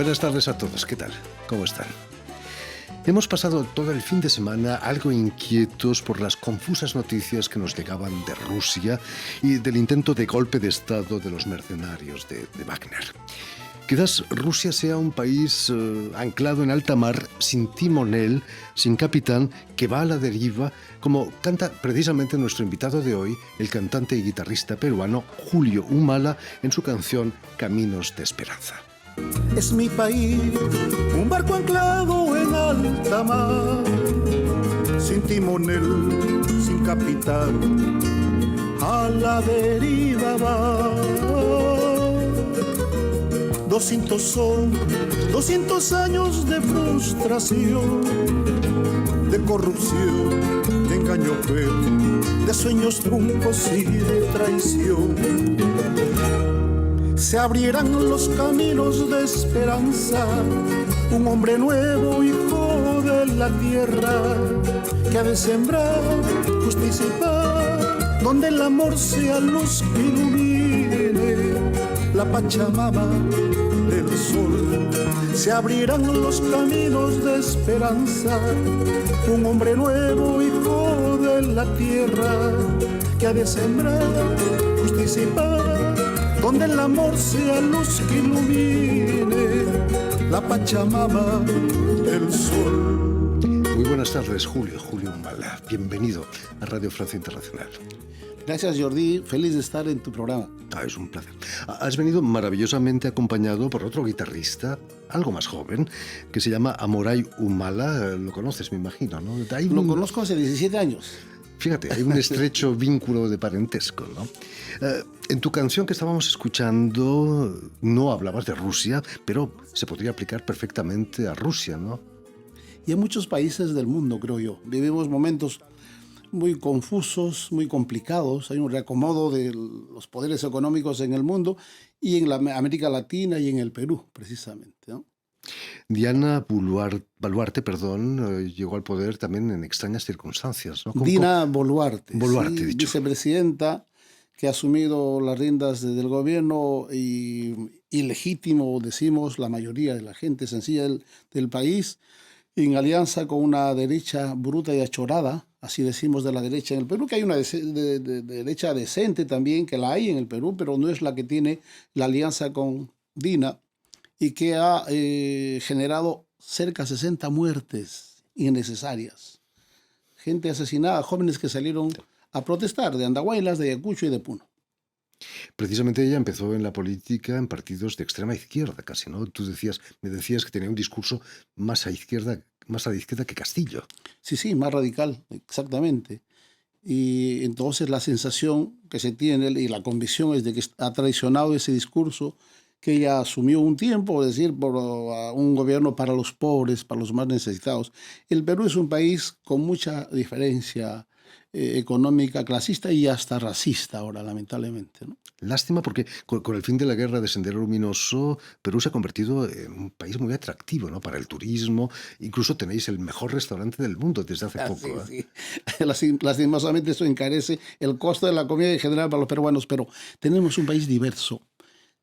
Buenas tardes a todos, ¿qué tal? ¿Cómo están? Hemos pasado todo el fin de semana algo inquietos por las confusas noticias que nos llegaban de Rusia y del intento de golpe de Estado de los mercenarios de Wagner. Quizás Rusia sea un país anclado en alta mar, sin timonel, sin capitán, que va a la deriva, como canta precisamente nuestro invitado de hoy, el cantante y guitarrista peruano Julio Humala, en su canción Caminos de Esperanza. Es mi país, un barco anclado en alta mar, sin timonel, sin capitán, a la deriva va. 200 años de frustración, de corrupción, de engaño cruel, de sueños truncos y de traición. Se abrieran los caminos de esperanza, un hombre nuevo, hijo de la tierra, que ha de sembrar justicia y paz, donde el amor sea luz que ilumine la Pachamama del sol. Se abrirán los caminos de esperanza, un hombre nuevo, hijo de la tierra, que ha de sembrar justicia y paz, donde el amor sea luz que ilumine la Pachamama del sol. Muy buenas tardes, Julio Humala. Bienvenido a Radio Francia Internacional. Gracias, Jordi. Feliz de estar en tu programa. Es un placer. Has venido maravillosamente acompañado por otro guitarrista, algo más joven, que se llama Amoray Humala. Lo conoces, me imagino, ¿no? Lo conozco hace 17 años. Fíjate, hay un estrecho vínculo de parentesco, ¿no? En tu canción que estábamos escuchando no hablabas de Rusia, pero se podría aplicar perfectamente a Rusia, ¿no? Y en muchos países del mundo, creo yo. Vivimos momentos muy confusos, muy complicados. Hay un reacomodo de los poderes económicos en el mundo y en la América Latina y en el Perú, precisamente, ¿no? Diana Boluarte, llegó al poder también en extrañas circunstancias, ¿no? Dina Boluarte, sí, vicepresidenta, que ha asumido las riendas del gobierno y ilegítimo, decimos, la mayoría de la gente sencilla del país, en alianza con una derecha bruta y achorada, así decimos de la derecha en el Perú, que hay una derecha decente también, que la hay en el Perú, pero no es la que tiene la alianza con Dina, y que ha generado cerca de 60 muertes innecesarias. Gente asesinada, jóvenes que salieron a protestar de Andahuaylas, de Ayacucho y de Puno. Precisamente ella empezó en la política en partidos de extrema izquierda casi, ¿no? Me decías que tenía un discurso más a la izquierda que Castillo. Sí, más radical, exactamente. Y entonces la sensación que se tiene y la convicción es de que ha traicionado ese discurso que ella asumió un tiempo, es decir, por un gobierno para los pobres, para los más necesitados. El Perú es un país con mucha diferencia económica, clasista y hasta racista ahora, lamentablemente, ¿no? Lástima porque con el fin de la guerra de Sendero Luminoso, Perú se ha convertido en un país muy atractivo, ¿no? Para el turismo. Incluso tenéis el mejor restaurante del mundo desde hace poco. Sí. Lastimosamente eso encarece el costo de la comida en general para los peruanos, pero tenemos un país diverso.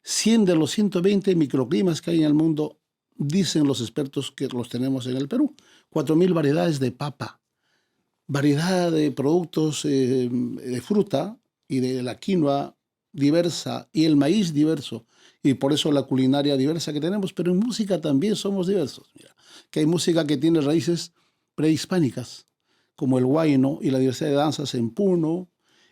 100 de los 120 microclimas que hay en el mundo, dicen los expertos que los tenemos en el Perú. 4.000 variedades de papa, variedad de productos de fruta y de la quinoa diversa y el maíz diverso. Y por eso la culinaria diversa que tenemos, pero en música también somos diversos. Mira, que hay música que tiene raíces prehispánicas, como el huayno y la diversidad de danzas en Puno,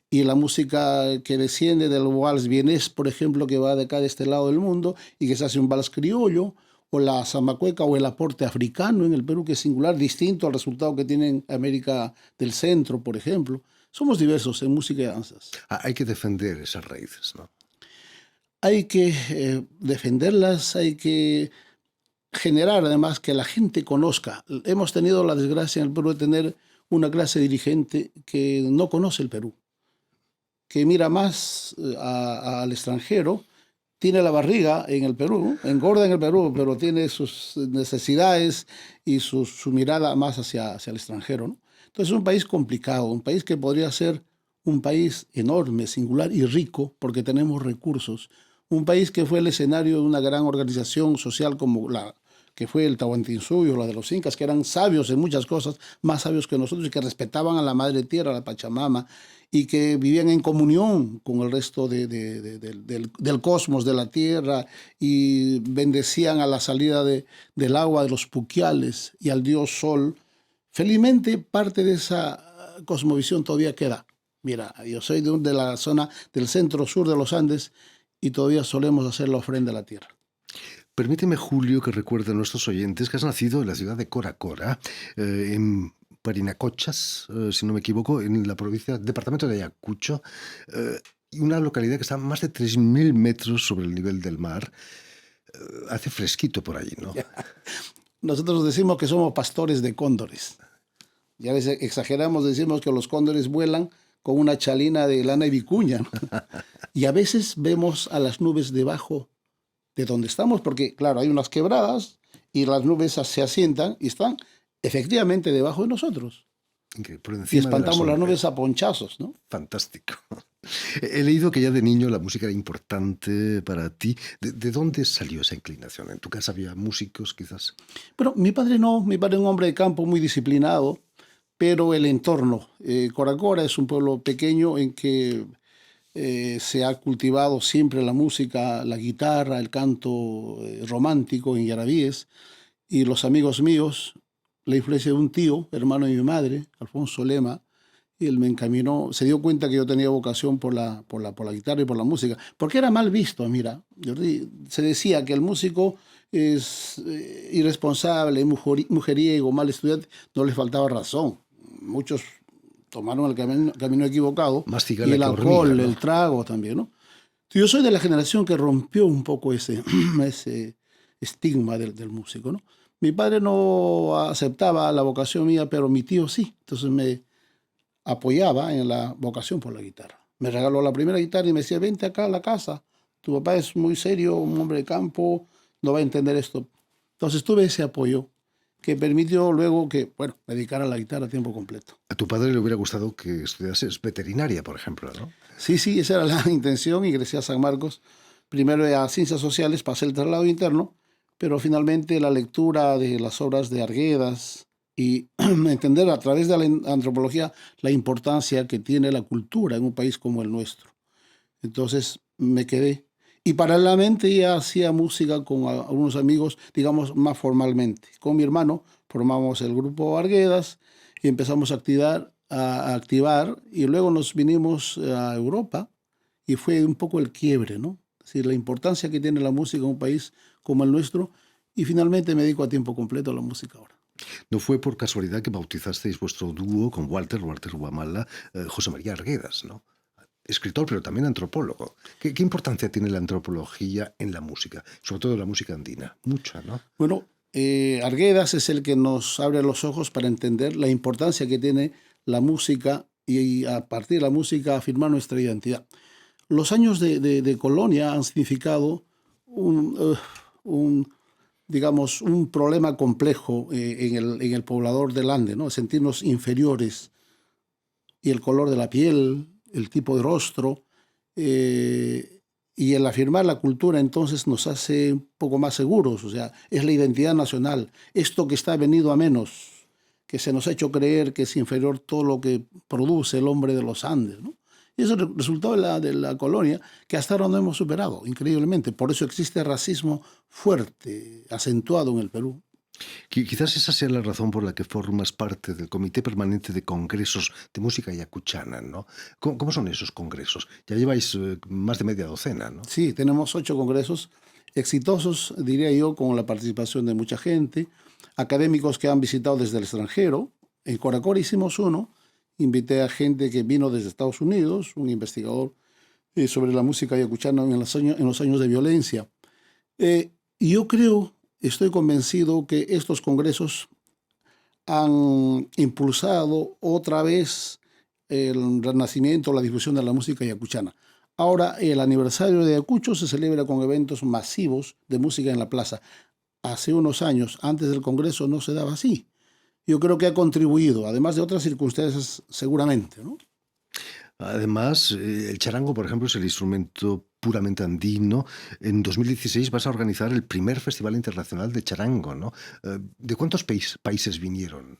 y la música que desciende del vals vienés, por ejemplo, que va de acá de este lado del mundo y que se hace un vals criollo, o la zamacueca o el aporte africano en el Perú, que es singular, distinto al resultado que tiene en América del Centro, por ejemplo. Somos diversos en música y danzas. Hay que defender esas raíces, ¿no? Hay que defenderlas, hay que generar además que la gente conozca. Hemos tenido la desgracia en el Perú de tener una clase dirigente que no conoce el Perú, que mira más al extranjero, tiene la barriga en el Perú, engorda en el Perú, pero tiene sus necesidades y su mirada más hacia el extranjero, ¿no? Entonces es un país complicado, un país que podría ser un país enorme, singular y rico, porque tenemos recursos, un país que fue el escenario de una gran organización social como la que fue el Tahuantinsuyo, la de los incas, que eran sabios en muchas cosas, más sabios que nosotros, y que respetaban a la madre tierra, a la Pachamama, y que vivían en comunión con el resto del cosmos, de la tierra, y bendecían a la salida del agua de los puquiales y al dios Sol. Felizmente, parte de esa cosmovisión todavía queda. Mira, yo soy de la zona del centro-sur de los Andes y todavía solemos hacer la ofrenda a la tierra. Permíteme, Julio, que recuerde a nuestros oyentes que has nacido en la ciudad de Cora Cora, en Parinacochas, si no me equivoco, en la provincia, departamento de Ayacucho, y una localidad que está a más de 3.000 metros sobre el nivel del mar. Hace fresquito por allí, ¿no? Nosotros decimos que somos pastores de cóndores. Y a veces exageramos, decimos que los cóndores vuelan con una chalina de lana y vicuña, ¿no? Y a veces vemos a las nubes debajo de donde estamos, porque claro, hay unas quebradas y las nubes se asientan y están efectivamente debajo de nosotros. Por Y encima de espantamos las nubes. nubes a ponchazos, ¿no? Fantástico. He leído que ya de niño la música era importante para ti. ¿De dónde salió esa inclinación? ¿En tu casa había músicos, quizás? Pero mi padre no, mi padre es un hombre de campo muy disciplinado, pero el entorno. Cora Cora es un pueblo pequeño en que se ha cultivado siempre la música, la guitarra, el canto romántico en yarabíes, y los amigos míos, la influencia de un tío, hermano de mi madre, Alfonso Lema, y él me encaminó, se dio cuenta que yo tenía vocación por la guitarra y por la música, porque era mal visto, mira, se decía que el músico es irresponsable, mujeriego, mal estudiante, no les faltaba razón. Muchos tomaron el camino equivocado, Más y cigala el que hormiga, alcohol, ¿no? el trago también, ¿no? Yo soy de la generación que rompió un poco ese estigma del músico, ¿no? Mi padre no aceptaba la vocación mía, pero mi tío sí. Entonces me apoyaba en la vocación por la guitarra. Me regaló la primera guitarra y me decía, vente acá a la casa. Tu papá es muy serio, un hombre de campo, no va a entender esto. Entonces tuve ese apoyo que permitió luego que, bueno, me dedicara a la guitarra a tiempo completo. A tu padre le hubiera gustado que estudiases veterinaria, por ejemplo, ¿no? Sí, sí, esa era la intención. Ingresé a San Marcos, primero a Ciencias Sociales, pasé el traslado interno, pero finalmente la lectura de las obras de Arguedas y entender a través de la antropología la importancia que tiene la cultura en un país como el nuestro. Entonces me quedé. Y paralelamente ya hacía música con algunos amigos, digamos, más formalmente. Con mi hermano formamos el grupo Arguedas y empezamos a activar, y luego nos vinimos a Europa y fue un poco el quiebre, ¿no? Es decir, la importancia que tiene la música en un país como el nuestro, y finalmente me dedico a tiempo completo a la música ahora. No fue por casualidad que bautizasteis vuestro dúo con Walter Guamala, José María Arguedas, ¿no? Escritor, pero también antropólogo. ¿Qué importancia tiene la antropología en la música? Sobre todo en la música andina. Mucha, ¿no? Bueno, Arguedas es el que nos abre los ojos para entender la importancia que tiene la música y a partir de la música afirmar nuestra identidad. Los años de colonia han significado digamos, un problema complejo en el poblador del Ande, ¿no? Sentirnos inferiores, y el color de la piel, el tipo de rostro, y el afirmar la cultura entonces nos hace un poco más seguros, o sea, es la identidad nacional, esto que está venido a menos, que se nos ha hecho creer que es inferior todo lo que produce el hombre de los Andes, ¿no? Y eso resultó de la colonia, que hasta ahora no hemos superado, increíblemente. Por eso existe racismo fuerte, acentuado en el Perú. Quizás esa sea la razón por la que formas parte del Comité Permanente de Congresos de Música Ayacuchana, ¿no? ¿Cómo son esos congresos? Ya lleváis más de media docena, ¿no? Sí, tenemos 8 congresos exitosos, diría yo, con la participación de mucha gente, académicos que han visitado desde el extranjero. En Coracora hicimos uno, invité a gente que vino desde Estados Unidos, un investigador sobre la música ayacuchana en los años de violencia. Y yo creo, estoy convencido que estos congresos han impulsado otra vez el renacimiento, la difusión de la música ayacuchana. Ahora el aniversario de Ayacucho se celebra con eventos masivos de música en la plaza. Hace unos años, antes del Congreso, no se daba así. Yo creo que ha contribuido, además de otras circunstancias seguramente, ¿no? Además, el charango, por ejemplo, es el instrumento puramente andino. En 2016 vas a organizar el primer Festival Internacional de Charango, ¿no? ¿De cuántos países vinieron?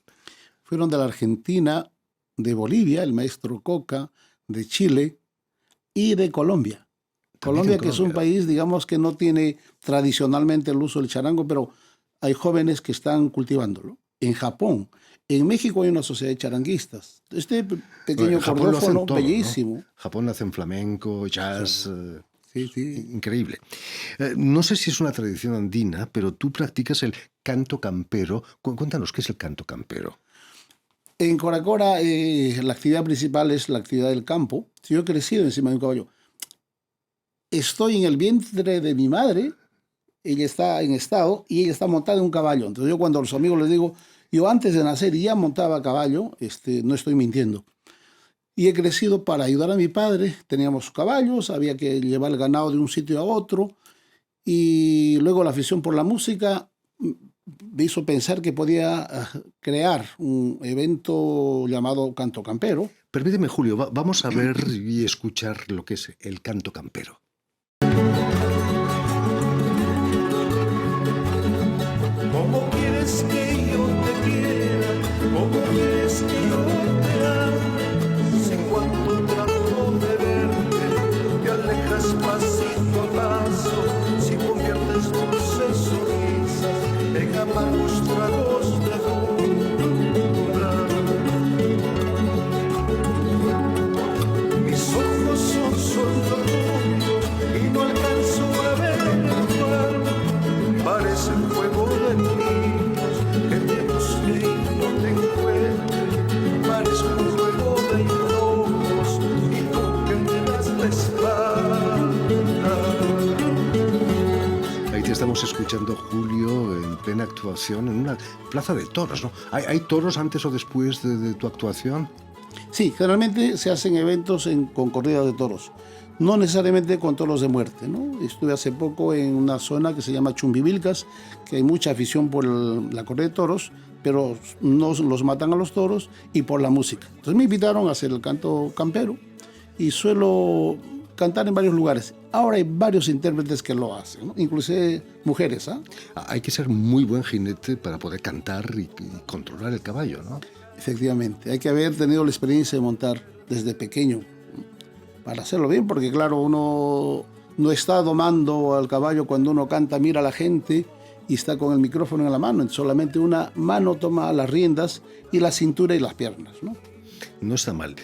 Fueron de la Argentina, de Bolivia, el maestro Coca, de Chile y de Colombia. Colombia, que es un país, digamos, que no tiene tradicionalmente el uso del charango, pero hay jóvenes que están cultivándolo. En Japón, en México hay una sociedad de charanguistas. Este pequeño cordófono, bellísimo. ¿No? Japón hacen flamenco, jazz, sí, sí. Increíble. No sé si es una tradición andina, pero tú practicas el canto campero. Cuéntanos, ¿qué es el canto campero? En Coracora, la actividad principal es la actividad del campo. Yo he crecido encima de un caballo. Estoy en el vientre de mi madre, ella está en estado y ella está montada en un caballo. Entonces yo cuando a los amigos les digo, yo antes de nacer ya montaba caballo, no estoy mintiendo. Y he crecido para ayudar a mi padre. Teníamos caballos, había que llevar el ganado de un sitio a otro. Y luego la afición por la música me hizo pensar que podía crear un evento llamado Canto Campero. Permíteme, Julio, vamos a ver y escuchar lo que es el canto campero. ¿Cómo quieres que yo te quiera? ¿Cómo quieres que yo te ame? Si cuando trato de verte te alejas pasito a paso, si conviertes dulces sonrisas en amargos tragos de dulzura. Mis ojos son solo tuyos y no alcanzo a ver cuál. Parecen fuego de niños que te busqué y no te encuentre. Parezco un juego de locos y tú que me das la espalda. Ahí te estamos escuchando, Julio, en plena actuación en una plaza de toros, ¿no? ¿Hay toros antes o después de tu actuación? Sí, generalmente se hacen eventos con corridas de toros. No necesariamente con toros de muerte, ¿no? Estuve hace poco en una zona que se llama Chumbivilcas, que hay mucha afición por la corrida de toros, pero no los matan a los toros y por la música. Entonces me invitaron a hacer el canto campero y suelo cantar en varios lugares. Ahora hay varios intérpretes que lo hacen, ¿no? Inclusive mujeres, ¿ah? Hay que ser muy buen jinete para poder cantar y controlar el caballo, ¿no? Efectivamente, hay que haber tenido la experiencia de montar desde pequeño para hacerlo bien, porque claro, uno no está domando al caballo cuando uno canta, mira a la gente y está con el micrófono en la mano. Solamente una mano toma las riendas y la cintura y las piernas, ¿no? No está mal.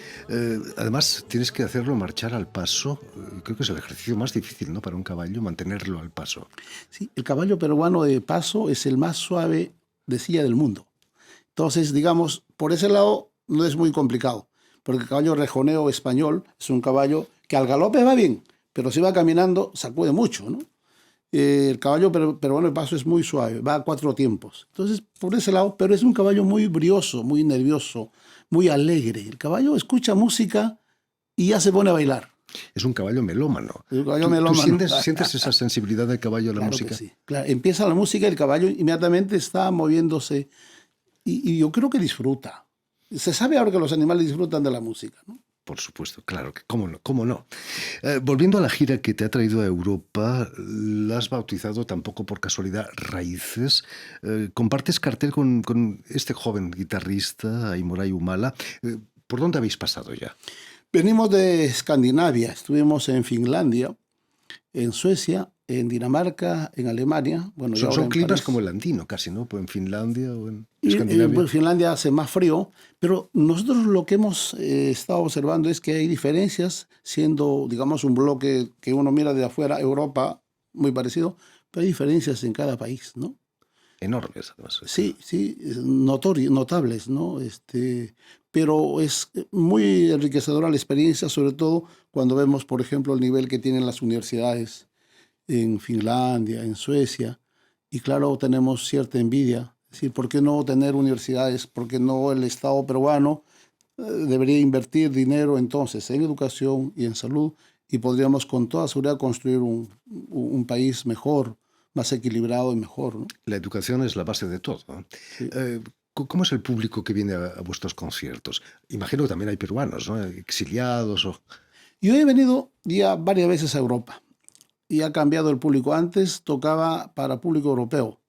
Además, tienes que hacerlo marchar al paso. Creo que es el ejercicio más difícil, ¿no? Para un caballo, mantenerlo al paso. Sí, el caballo peruano de paso es el más suave de silla del mundo. Entonces, digamos, por ese lado no es muy complicado, porque el caballo rejoneo español es un caballo que al galope va bien, pero si va caminando sacude mucho, ¿no? El caballo peruano de paso es muy suave, va a 4 tiempos. Entonces, por ese lado, pero es un caballo muy brioso, muy nervioso, muy alegre. El caballo escucha música y ya se pone a bailar. Es un caballo melómano. El caballo melómano. ¿Tú sientes esa sensibilidad del caballo a la música? Que sí. Claro, empieza la música y el caballo inmediatamente está moviéndose y yo creo que disfruta. Se sabe ahora que los animales disfrutan de la música, ¿no? Por supuesto, claro, que cómo no, cómo no. Volviendo a la gira que te ha traído a Europa, la has bautizado tampoco por casualidad Raíces. Compartes cartel con este joven guitarrista, Aymuray Humala. ¿Por dónde habéis pasado ya? Venimos de Escandinavia, estuvimos en Finlandia, en Suecia, en Dinamarca, en Alemania. Bueno, son climas París, como el andino casi, ¿no? Pues en Finlandia o en Escandinavia. En Finlandia hace más frío, pero nosotros lo que hemos estado observando es que hay diferencias, siendo, digamos, un bloque que uno mira de afuera, Europa, muy parecido, pero hay diferencias en cada país, ¿no? Enormes, además. Sí, sí, notables, ¿no? Pero es muy enriquecedora la experiencia, sobre todo cuando vemos, por ejemplo, el nivel que tienen las universidades en Finlandia, en Suecia, y claro, tenemos cierta envidia. Es decir, ¿por qué no tener universidades? ¿Por qué no el Estado peruano debería invertir dinero entonces en educación y en salud? Y podríamos con toda seguridad construir un país mejor, más equilibrado y mejor, ¿no? La educación es la base de todo, ¿no? Sí. ¿Cómo es el público que viene a vuestros conciertos? Imagino que también hay peruanos, ¿no? Exiliados o... Yo he venido ya varias veces a Europa. y ha cambiado el público. Antes tocaba para público europeo.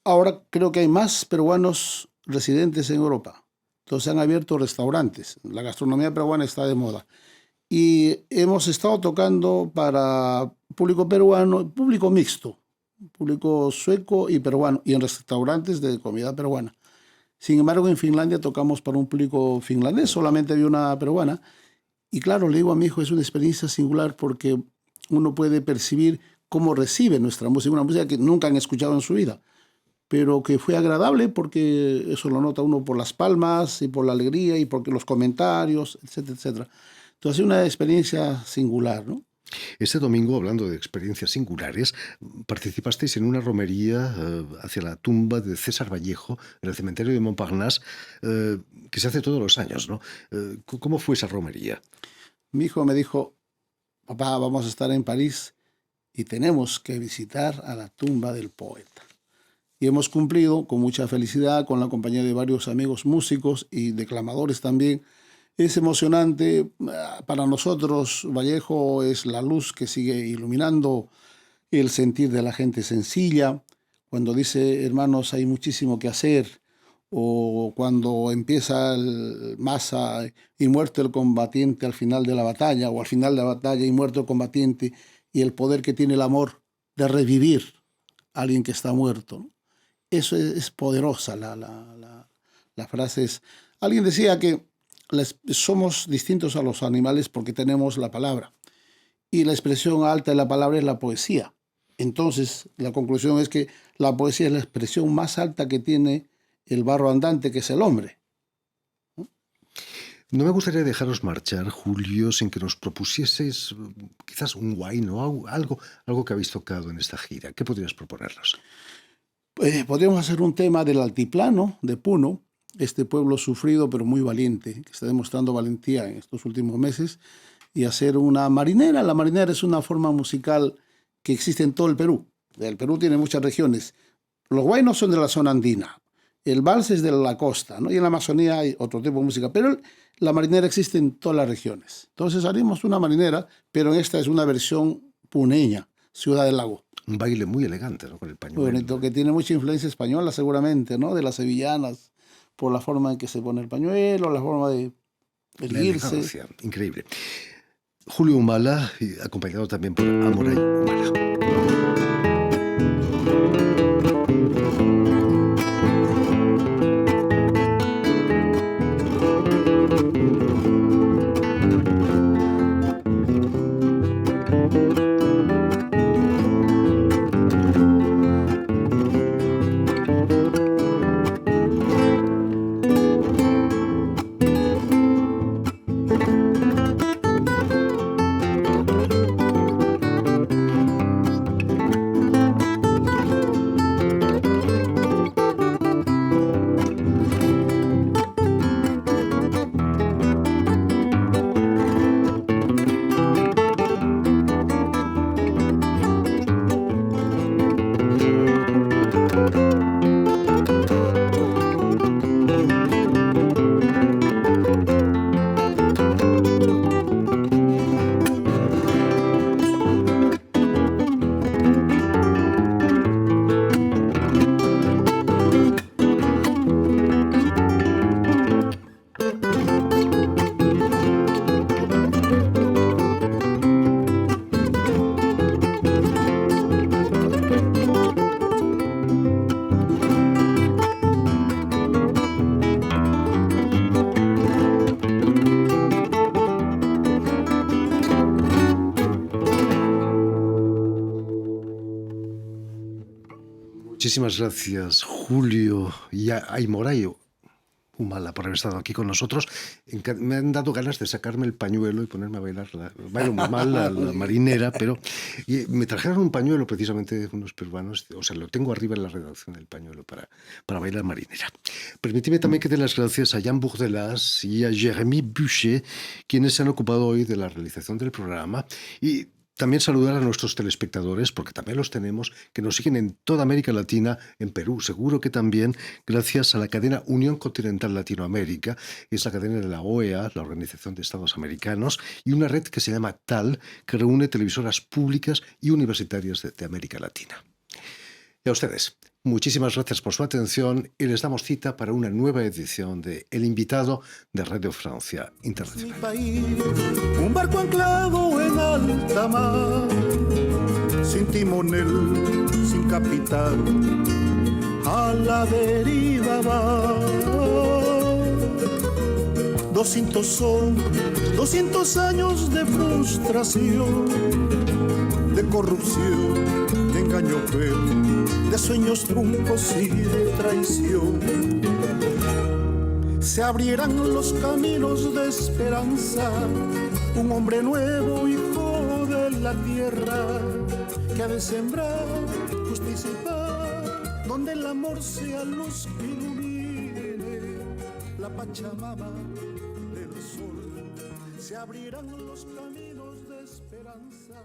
Ahora creo que hay más peruanos residentes en Europa. Entonces han abierto restaurantes. La gastronomía peruana está de moda. Y hemos estado tocando para público peruano, público mixto, público sueco y peruano, y en restaurantes de comida peruana. Sin embargo, en Finlandia tocamos para un público finlandés, solamente había una peruana. Y claro, le digo a mi hijo, es una experiencia singular porque uno puede percibir cómo recibe nuestra música, una música que nunca han escuchado en su vida, pero que fue agradable porque eso lo nota uno por las palmas y por la alegría y por los comentarios, etcétera, etcétera. Entonces, es una experiencia singular, ¿no? Este domingo, hablando de experiencias singulares, participasteis en una romería hacia la tumba de César Vallejo en el cementerio de Montparnasse, que se hace todos los años, ¿no? ¿Cómo fue esa romería? Mi hijo me dijo, papá, vamos a estar en París y tenemos que visitar a la tumba del poeta. Y hemos cumplido con mucha felicidad, con la compañía de varios amigos músicos y declamadores también. Es emocionante. Para nosotros, Vallejo es la luz que sigue iluminando el sentir de la gente sencilla. Cuando dice, hermanos, hay muchísimo que hacer, o cuando empieza el masa y muerto el combatiente al final de la batalla, o al final de la batalla y muerto el combatiente, y el poder que tiene el amor de revivir a alguien que está muerto, ¿no? Eso es poderosa. La frase es... Alguien decía que somos distintos a los animales porque tenemos la palabra. Y la expresión alta de la palabra es la poesía. Entonces, la conclusión es que la poesía es la expresión más alta que tiene el barro andante, que es el hombre. No me gustaría dejaros marchar, Julio, sin que nos propusieseis quizás un wine o algo que habéis tocado en esta gira. ¿Qué podrías proponernos? Podríamos hacer un tema del altiplano de Puno, este pueblo sufrido pero muy valiente, que está demostrando valentía en estos últimos meses, y hacer una marinera. La marinera es una forma musical que existe en todo el Perú. El Perú tiene muchas regiones. Los huaynos son de la zona andina, el vals es de la costa, ¿no? Y en la Amazonía hay otro tipo de música, pero la marinera existe en todas las regiones. Entonces haremos una marinera, pero esta es una versión puneña, Ciudad del Lago. Un baile muy elegante, ¿no? Con el pañuelo. Muy bonito, que tiene mucha influencia española seguramente, ¿no? De las sevillanas, por la forma en que se pone el pañuelo, la forma de erguirse. Increíble. Julio Humala, acompañado también por Amoray Humala. Muchísimas gracias, Julio y Aimoray Humala, por haber estado aquí con nosotros. Me han dado ganas de sacarme el pañuelo y ponerme a bailar. Bailo muy mal la marinera, pero me trajeron un pañuelo precisamente unos peruanos. O sea, lo tengo arriba en la redacción del pañuelo para bailar marinera. Permíteme también que dé las gracias a Jan Bourdelas y a Jérémy Buchet, quienes se han ocupado hoy de la realización del programa. Y También saludar a nuestros telespectadores, porque también los tenemos, que nos siguen en toda América Latina, en Perú, seguro que también, gracias a la cadena Unión Continental Latinoamérica, es la cadena de la OEA, la Organización de Estados Americanos, y una red que se llama TAL, que reúne televisoras públicas y universitarias de América Latina. Y a ustedes, muchísimas gracias por su atención y les damos cita para una nueva edición de El Invitado de Radio Francia Internacional. Mi país, un barco anclado en alta mar, sin timonel, sin capitán, a la deriva va. 200 años de frustración, de corrupción, de engaño cruel, de sueños truncos y de traición. Se abrirán los caminos de esperanza, un hombre nuevo, hijo de la tierra, que ha de sembrar justicia y paz, donde el amor sea luz que ilumine la Pachamama del sol. Se abrirán los caminos de esperanza.